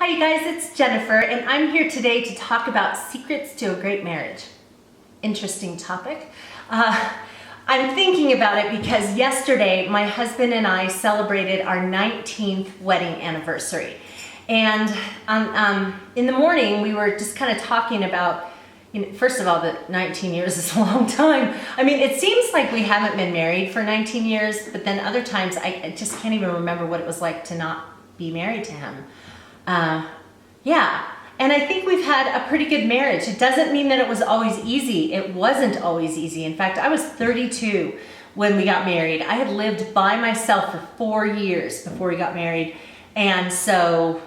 Hi you guys, it's Jennifer and I'm here today to talk about secrets to a great marriage. Interesting topic. I'm thinking about it because yesterday my husband and I celebrated our 19th wedding anniversary. And in the morning we were just kind of talking about, first of all, that 19 years is a long time. I mean, it seems like we haven't been married for 19 years, but then other times I just can't even remember what it was like to not be married to him. Yeah, and I think we've had a pretty good marriage. It doesn't mean that it was always easy. It wasn't always easy. In fact, I was 32 when we got married. I had lived by myself for 4 years before we got married. And so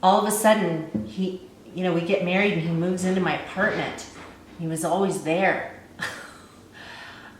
all of a sudden, we get married and he moves into my apartment. He was always there.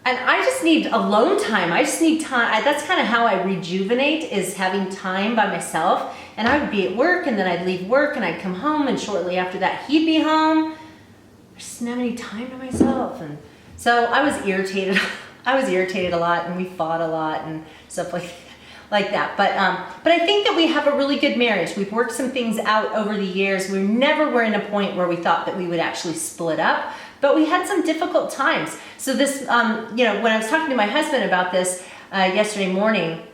And I just need alone time. I just need time. That's kind of how I rejuvenate, is having time by myself. And I would be at work and then I'd leave work and I'd come home, and shortly after that he'd be home. I just didn't have any time to myself. And so I was irritated. I was irritated a lot, and we fought a lot and stuff like that. But I think that we have a really good marriage. We've worked some things out over the years. We never were in a point where we thought that we would actually split up, but we had some difficult times. So this, when I was talking to my husband about this yesterday morning,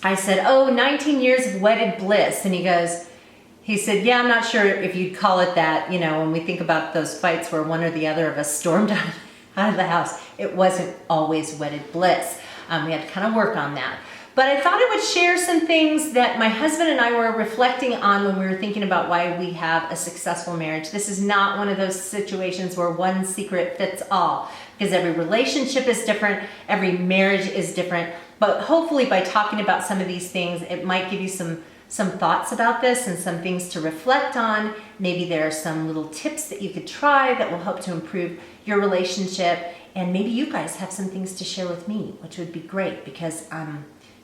I said, 19 years of wedded bliss. And he said, yeah, I'm not sure if you'd call it that. When we think about those fights where one or the other of us stormed out of the house, it wasn't always wedded bliss. We had to kind of work on that. But I thought I would share some things that my husband and I were reflecting on when we were thinking about why we have a successful marriage. This is not one of those situations where one secret fits all, because every relationship is different, every marriage is different. But hopefully by talking about some of these things, it might give you some thoughts about this and some things to reflect on. Maybe there are some little tips that you could try that will help to improve your relationship. And maybe you guys have some things to share with me, which would be great, because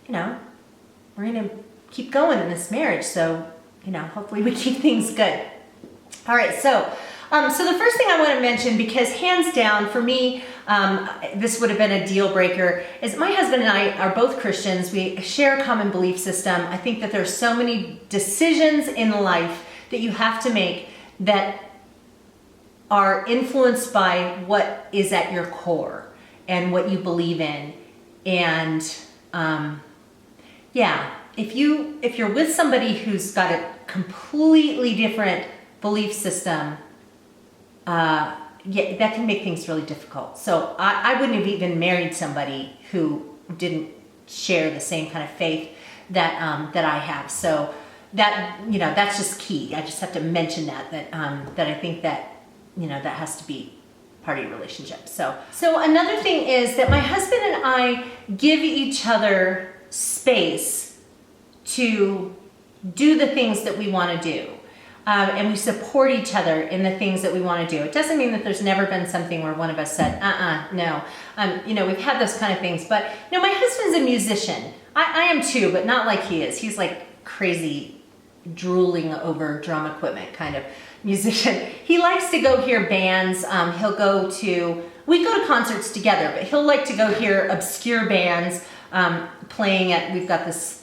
we're gonna keep going in this marriage, so hopefully we keep things good. All right, so the first thing I want to mention, because hands down for me, this would have been a deal breaker, is my husband and I are both Christians. We share a common belief system. I think that there's so many decisions in life that you have to make that are influenced by what is at your core and what you believe in. And if you're with somebody who's got a completely different belief system, that can make things really difficult. So I wouldn't have even married somebody who didn't share the same kind of faith that I have. So that's just key. I just have to mention that I think that that has to be part of your relationship. So another thing is that my husband and I give each other space to do the things that we want to do. And we support each other in the things that we want to do. It doesn't mean that there's never been something where one of us said, no. We've had those kind of things. But, my husband's a musician. I am too, but not like he is. He's like crazy, drooling over drum equipment kind of musician. He likes to go hear bands. We go to concerts together, but he'll like to go hear obscure bands playing we've got this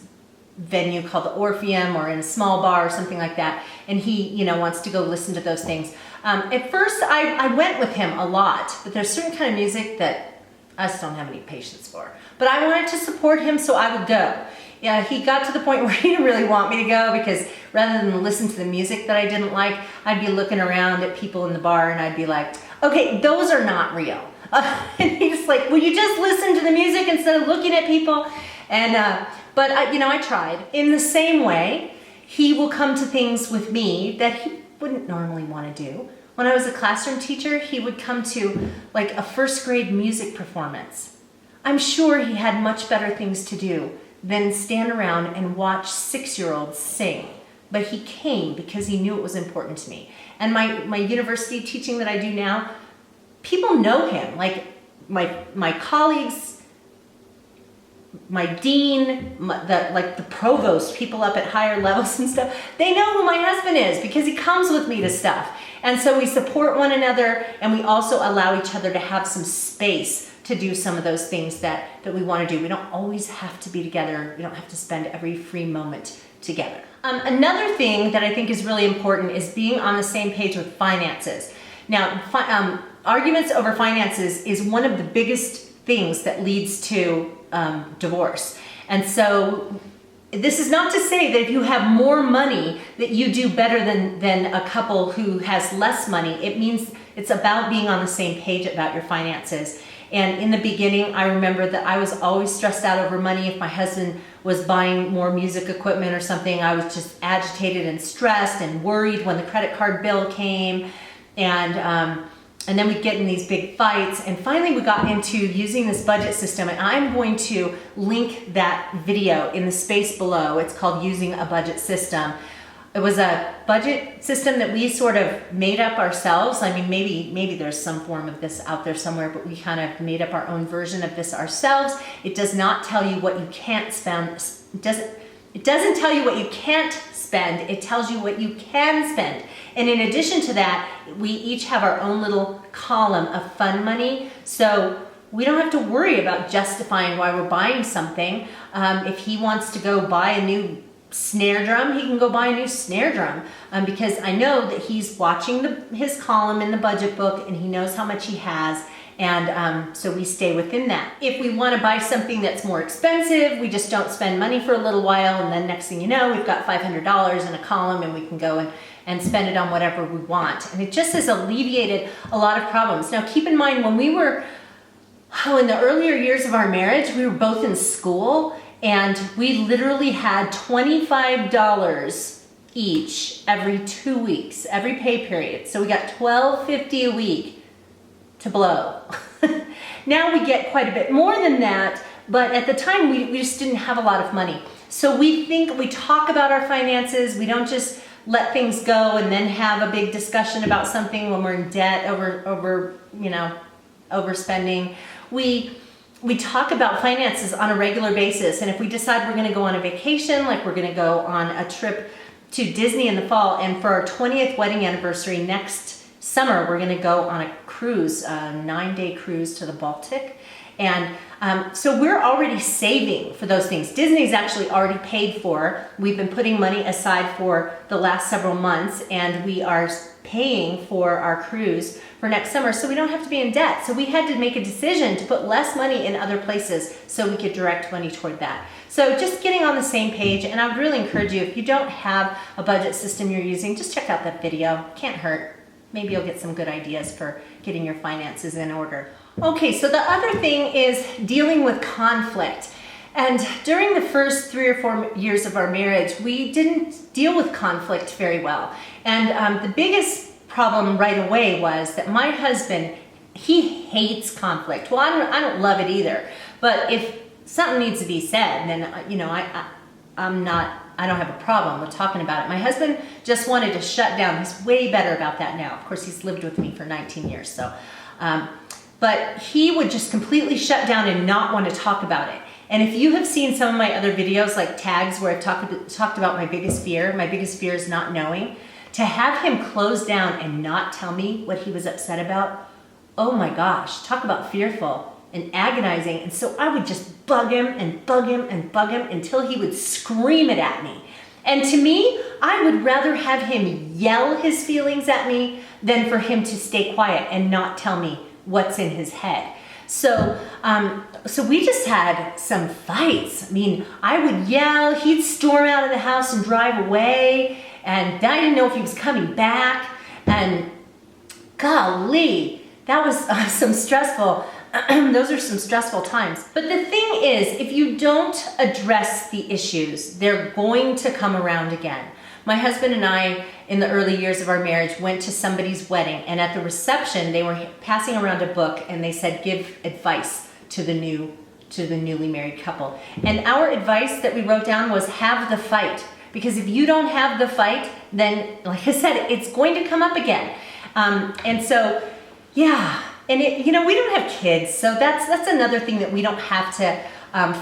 venue called the Orpheum, or in a small bar or something like that, and he wants to go listen to those things. At first I went with him a lot, but there's certain kind of music that I just don't have any patience for. But I wanted to support him, so I would go. Yeah, he got to the point where he didn't really want me to go, because rather than listen to the music that I didn't like, I'd be looking around at people in the bar and I'd be like, okay, those are not real. And he's like, will you just listen to the music instead of looking at people? And but I tried. In the same way, he will come to things with me that he wouldn't normally want to do. When I was a classroom teacher, he would come to like a first grade music performance. I'm sure he had much better things to do than stand around and watch 6-year-olds sing. But he came because he knew it was important to me. And my university teaching that I do now, people know him. Like my colleagues, my dean, the provost, people up at higher levels and stuff, they know who my husband is because he comes with me to stuff. And so we support one another, and we also allow each other to have some space to do some of those things that we want to do. We don't always have to be together. We don't have to spend every free moment together. Another thing that I think is really important is being on the same page with finances. Now, arguments over finances is one of the biggest things that leads to divorce. And so this is not to say that if you have more money that you do better than a couple who has less money. It means it's about being on the same page about your finances. And in the beginning, I remember that I was always stressed out over money. If my husband was buying more music equipment or something, I was just agitated and stressed and worried when the credit card bill came. And then we'd get in these big fights. And finally we got into using this budget system. And I'm going to link that video in the space below. It's called Using a Budget System. It was a budget system that we sort of made up ourselves. I mean, maybe there's some form of this out there somewhere, but we kind of made up our own version of this ourselves. It does not tell you what you can't spend. It doesn't tell you what you can't spend. It tells you what you can spend. And in addition to that, we each have our own little column of fun money. So we don't have to worry about justifying why we're buying something. If he wants to go buy a new snare drum, he can go buy a new snare drum, because I know that he's watching his column in the budget book and he knows how much he has, and so we stay within that. If we want to buy something that's more expensive, we just don't spend money for a little while, and then next thing you know, we've got $500 in a column and we can go and spend it on whatever we want. And it just has alleviated a lot of problems. Now keep in mind, when we were in the earlier years of our marriage, we were both in school, and we literally had $25 each every 2 weeks, every pay period. So we got $12.50 a week to blow. Now we get quite a bit more than that, but at the time we just didn't have a lot of money. So we talk about our finances. We don't just let things go and then have a big discussion about something when we're in debt over overspending. We talk about finances on a regular basis, and if we decide we're going to go on a vacation, like we're going to go on a trip to Disney in the fall, and for our 20th wedding anniversary next summer, we're going to go on a cruise, a 9-day cruise to the Baltic. And so we're already saving for those things. Disney's actually already paid for. We've been putting money aside for the last several months, and we are paying for our cruise for next summer, so we don't have to be in debt. So we had to make a decision to put less money in other places so we could direct money toward that. So just getting on the same page, and I would really encourage you, if you don't have a budget system you're using, just check out that video. Can't hurt. Maybe you'll get some good ideas for getting your finances in order. Okay, so the other thing is dealing with conflict. And during the first 3 or 4 years of our marriage, we didn't deal with conflict very well. And the biggest problem right away was that my husband, he hates conflict. Well, I don't love it either. But if something needs to be said, then I don't have a problem with talking about it. My husband just wanted to shut down. He's way better about that now. Of course, he's lived with me for 19 years. So, but he would just completely shut down and not want to talk about it. And if you have seen some of my other videos, like tags, where I've talked about my biggest fear is not knowing, to have him close down and not tell me what he was upset about, oh my gosh, talk about fearful and agonizing. And so I would just bug him and bug him and bug him until he would scream it at me. And to me, I would rather have him yell his feelings at me than for him to stay quiet and not tell me what's in his head. So we just had some fights. I mean, I would yell, he'd storm out of the house and drive away, and I didn't know if he was coming back, and golly, that was those are some stressful times. But the thing is, if you don't address the issues, they're going to come around again. My husband and I, in the early years of our marriage, went to somebody's wedding, and at the reception, they were passing around a book, and they said, give advice to the newly married couple. And our advice that we wrote down was, have the fight. Because if you don't have the fight, then, like I said, it's going to come up again. And so, yeah. And we don't have kids, so that's another thing that we don't have to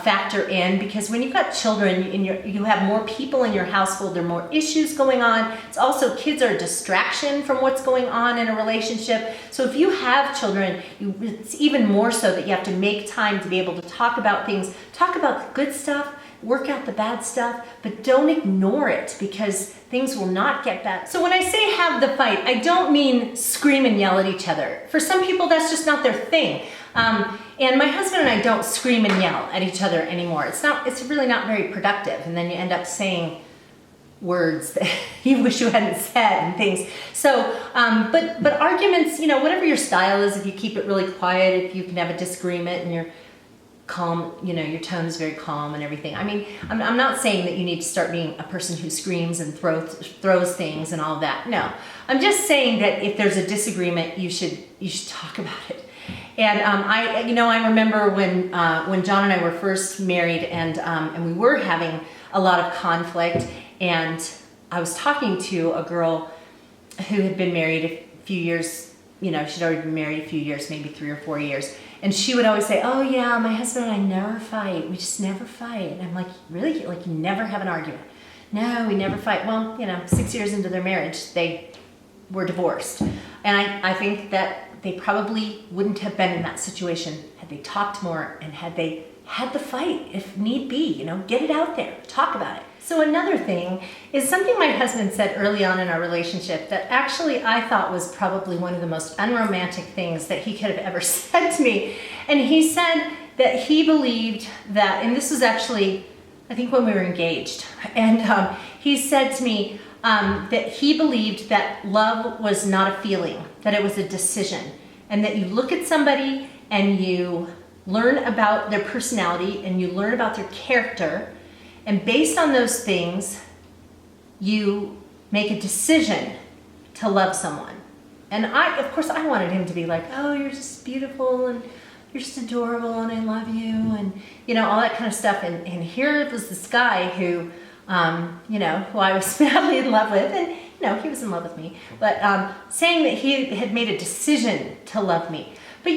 factor in, because when you've got children and you have more people in your household, there are more issues going on. It's also, kids are a distraction from what's going on in a relationship. So if you have children, it's even more so that you have to make time to be able to talk about things, talk about the good stuff, work out the bad stuff, but don't ignore it, because things will not get better. So when I say have the fight, I don't mean scream and yell at each other. For some people, that's just not their thing. And my husband and I don't scream and yell at each other anymore. It's really not very productive. And then you end up saying words that you wish you hadn't said and things. So, but arguments, whatever your style is, if you keep it really quiet, if you can have a disagreement and you're calm, your tone is very calm and everything. I mean, I'm not saying that you need to start being a person who screams and throws things and all that. No, I'm just saying that if there's a disagreement, you should talk about it. And I remember when John and I were first married, and we were having a lot of conflict, and I was talking to a girl who had been married a few years. She'd already been married a few years, maybe 3 or 4 years. And she would always say, "Oh yeah, my husband and I never fight. We just never fight." And I'm like, "Really? Like, you never have an argument?" "No, we never fight." Well, 6 years into their marriage, they were divorced. And I think that they probably wouldn't have been in that situation had they talked more and had they had the fight if need be, get it out there, talk about it. So another thing is something my husband said early on in our relationship that actually I thought was probably one of the most unromantic things that he could have ever said to me. And he said that he believed that, and this was actually, I think, when we were engaged, and he said to me that he believed that love was not a feeling, that it was a decision, and that you look at somebody and you learn about their personality and you learn about their character, and based on those things, you make a decision to love someone. And of course, I wanted him to be like, "Oh, you're just beautiful, and you're just adorable, and I love you," and all that kind of stuff. And here was this guy who, who I was madly in love with, and he was in love with me, but saying that he had made a decision to love me. But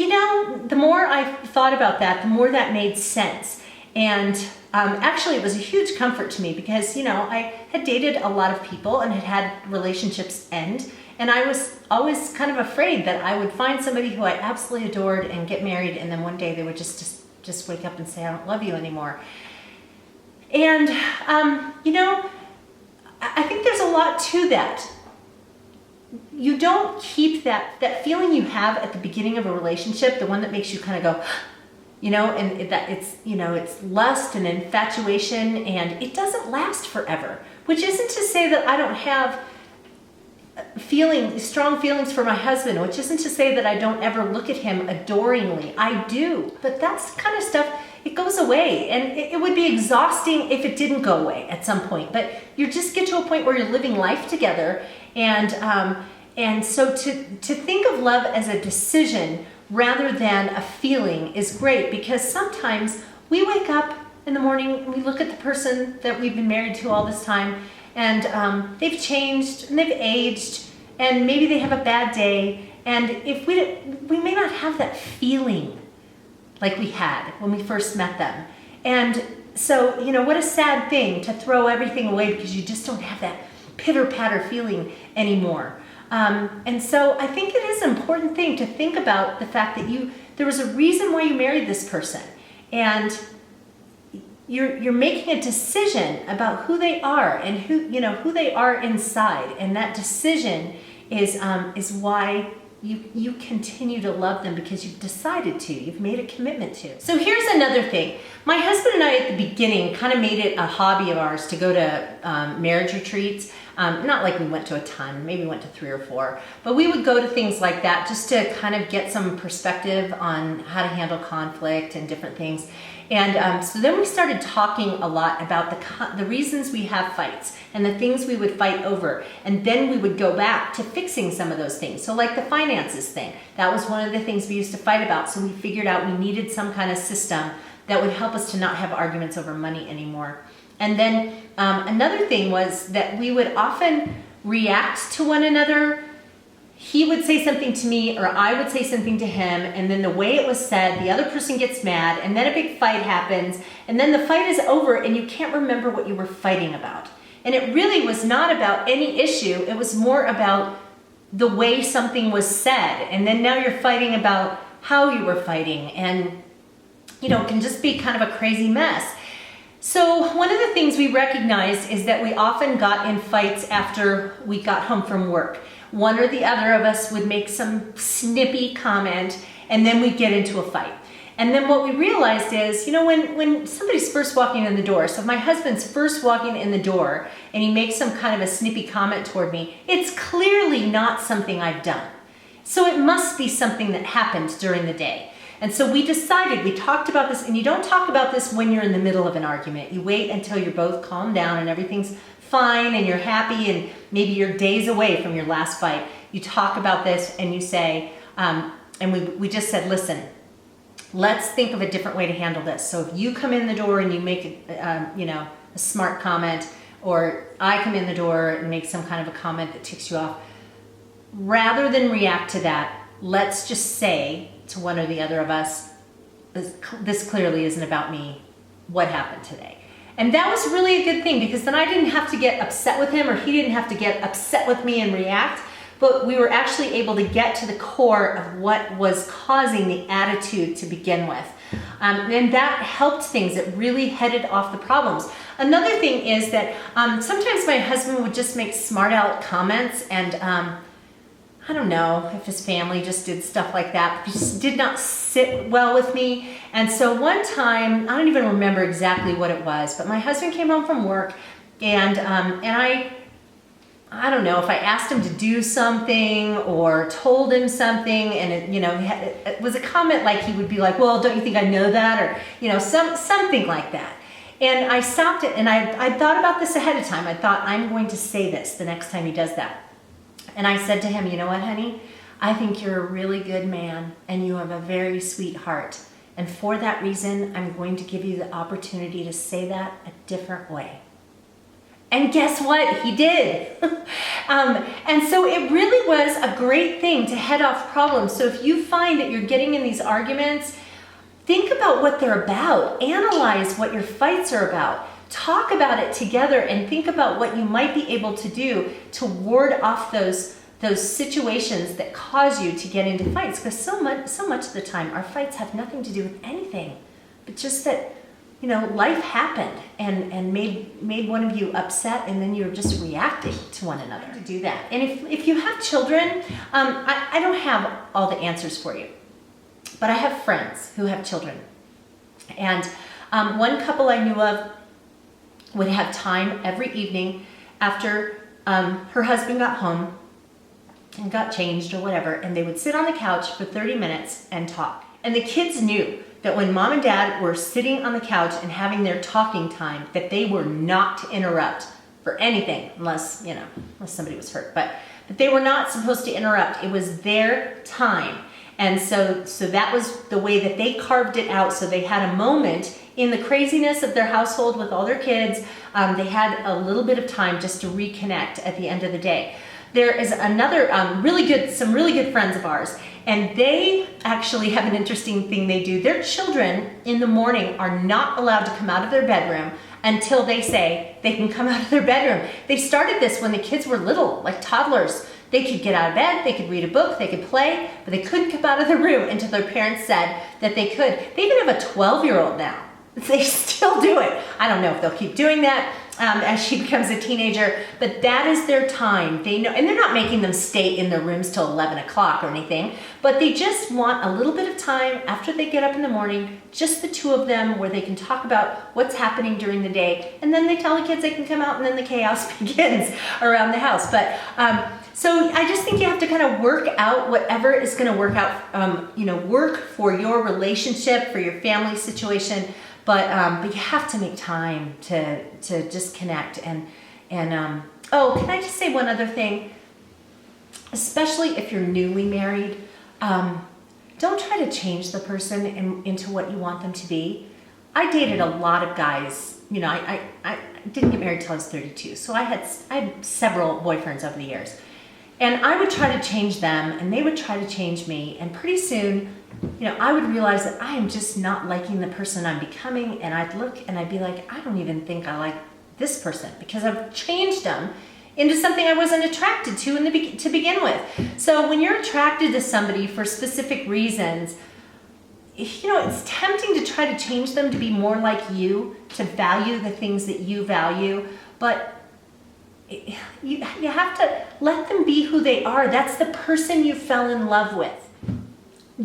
the more I thought about that, the more that made sense. And actually, it was a huge comfort to me because, I had dated a lot of people and had relationships end. And I was always kind of afraid that I would find somebody who I absolutely adored and get married, and then one day they would just wake up and say, "I don't love you anymore." And, I think there's a lot to that. You don't keep that feeling you have at the beginning of a relationship, the one that makes you kind of go, and that it's lust and infatuation, and it doesn't last forever, which isn't to say that I don't have strong feelings for my husband, which isn't to say that I don't ever look at him adoringly. I do, but that's the kind of stuff, it goes away, and it would be exhausting if it didn't go away at some point. But you just get to a point where you're living life together, and so to think of love as a decision rather than a feeling is great, because sometimes we wake up in the morning and we look at the person that we've been married to all this time, and they've changed and they've aged, and maybe they have a bad day, and if we may not have that feeling like we had when we first met them. And so, what a sad thing to throw everything away because you just don't have that pitter-patter feeling anymore. And so I think it is an important thing to think about the fact that there was a reason why you married this person, and you're making a decision about who they are and who they are inside, and that decision is why you continue to love them, because you've decided to, you've made a commitment to. So here's another thing. My husband and I at the beginning kind of made it a hobby of ours to go to marriage retreats. Not like we went to a ton, maybe we went to 3 or 4, but we would go to things like that just to kind of get some perspective on how to handle conflict and different things. And so then we started talking a lot about the reasons we have fights and the things we would fight over. And then we would go back to fixing some of those things. So like the finances thing, that was one of the things we used to fight about. So we figured out we needed some kind of system that would help us to not have arguments over money anymore. And then another thing was that we would often react to one another he would say something to me or I would say something to him, and then the way it was said, the other person gets mad, and then a big fight happens, and then the fight is over and you can't remember what you were fighting about. And it really was not about any issue. It was more about the way something was said. And then now you're fighting about how you were fighting, and it can just be kind of a crazy mess. So one of the things we recognized is that we often got in fights after we got home from work. One or the other of us would make some snippy comment, and then we'd get into a fight. And then what we realized is, when somebody's first walking in the door, so if my husband's first walking in the door and he makes some kind of a snippy comment toward me, it's clearly not something I've done. So it must be something that happened during the day. And so we talked about this, and you don't talk about this when you're in the middle of an argument. You wait until you're both calmed down and everything's fine and you're happy and maybe you're days away from your last fight. You talk about this and you say, and we just said, listen, let's think of a different way to handle this. So if you come in the door and you make a smart comment, or I come in the door and make some kind of a comment that ticks you off, rather than react to that, let's just say to one or the other of us, this clearly isn't about me. What happened today? And that was really a good thing, because then I didn't have to get upset with him, or he didn't have to get upset with me and react, but we were actually able to get to the core of what was causing the attitude to begin with. And that helped things. It really headed off the problems. Another thing is that sometimes my husband would just make smart aleck comments, and I don't know if his family just did stuff like that, but it just did not sit well with me. And so one time, I don't even remember exactly what it was, but my husband came home from work, and I don't know if I asked him to do something or told him something, and it was a comment like he would be like, well, don't you think I know that? Or, something like that. And I stopped it, and I thought about this ahead of time. I thought, I'm going to say this the next time he does that. And I said to him, you know what, honey? I think you're a really good man, and you have a very sweet heart. And for that reason, I'm going to give you the opportunity to say that a different way. And guess what? He did. And so it really was a great thing to head off problems. So if you find that you're getting in these arguments, think about what they're about. Analyze what your fights are about. Talk about it together and think about what you might be able to do to ward off those situations that cause you to get into fights. Because so much of the time, our fights have nothing to do with anything, but just that life happened and made one of you upset, and then you're just reacting to one another to do that. And if you have children, I don't have all the answers for you, but I have friends who have children. And one couple I knew of would have time every evening after her husband got home and got changed or whatever, and they would sit on the couch for 30 minutes and talk. And the kids knew that when mom and dad were sitting on the couch and having their talking time, that they were not to interrupt for anything, unless somebody was hurt. But they were not supposed to interrupt. It was their time. And so that was the way that they carved it out. So they had a moment in the craziness of their household with all their kids. They had a little bit of time just to reconnect at the end of the day. There is another some really good friends of ours, and they actually have an interesting thing they do. Their children in the morning are not allowed to come out of their bedroom until they say they can come out of their bedroom. They started this when the kids were little, like toddlers. They could get out of bed, they could read a book, they could play, but they couldn't come out of the room until their parents said that they could. They even have a 12-year-old now. They still do it. I don't know if they'll keep doing that as she becomes a teenager, but that is their time. They know, and they're not making them stay in their rooms till 11 o'clock or anything, but they just want a little bit of time after they get up in the morning, just the two of them, where they can talk about what's happening during the day, and then they tell the kids they can come out, and then the chaos begins around the house. But so I just think you have to kind of work out whatever is going to work out, work for your relationship, for your family situation. But you have to make time to just connect. And can I just say one other thing? Especially if you're newly married, don't try to change the person into what you want them to be. I dated a lot of guys. I didn't get married till I was 32, so I had several boyfriends over the years. And I would try to change them and they would try to change me. And pretty soon, I would realize that I am just not liking the person I'm becoming. And I'd look and I'd be like, I don't even think I like this person because I've changed them into something I wasn't attracted to to begin with. So when you're attracted to somebody for specific reasons, it's tempting to try to change them to be more like you, to value the things that you value, but you have to let them be who they are. That's the person you fell in love with.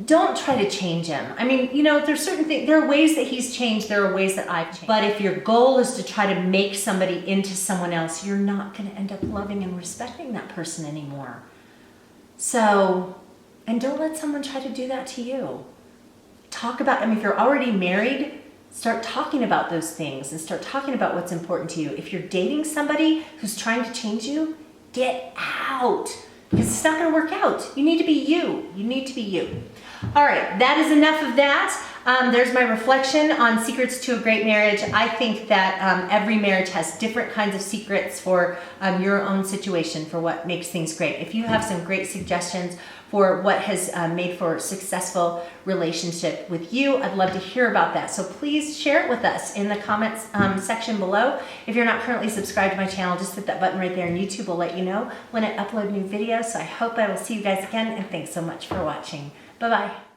Don't try to change him. I mean, there's certain things, there are ways that he's changed, there are ways that I've changed. But if your goal is to try to make somebody into someone else, you're not going to end up loving and respecting that person anymore. So, and don't let someone try to do that to you. Talk about, if you're already married, start talking about those things and start talking about what's important to you. If you're dating somebody who's trying to change you, get out. Because it's not going to work out. You need to be you. You need to be you. All right, that is enough of that. There's my reflection on secrets to a great marriage. I think that every marriage has different kinds of secrets for your own situation, for what makes things great. If you have some great suggestions for what has made for a successful relationship with you, I'd love to hear about that. So please share it with us in the comments section below. If you're not currently subscribed to my channel, just hit that button right there and YouTube will let you know when I upload new videos. So I hope I will see you guys again, and thanks so much for watching. Bye-bye.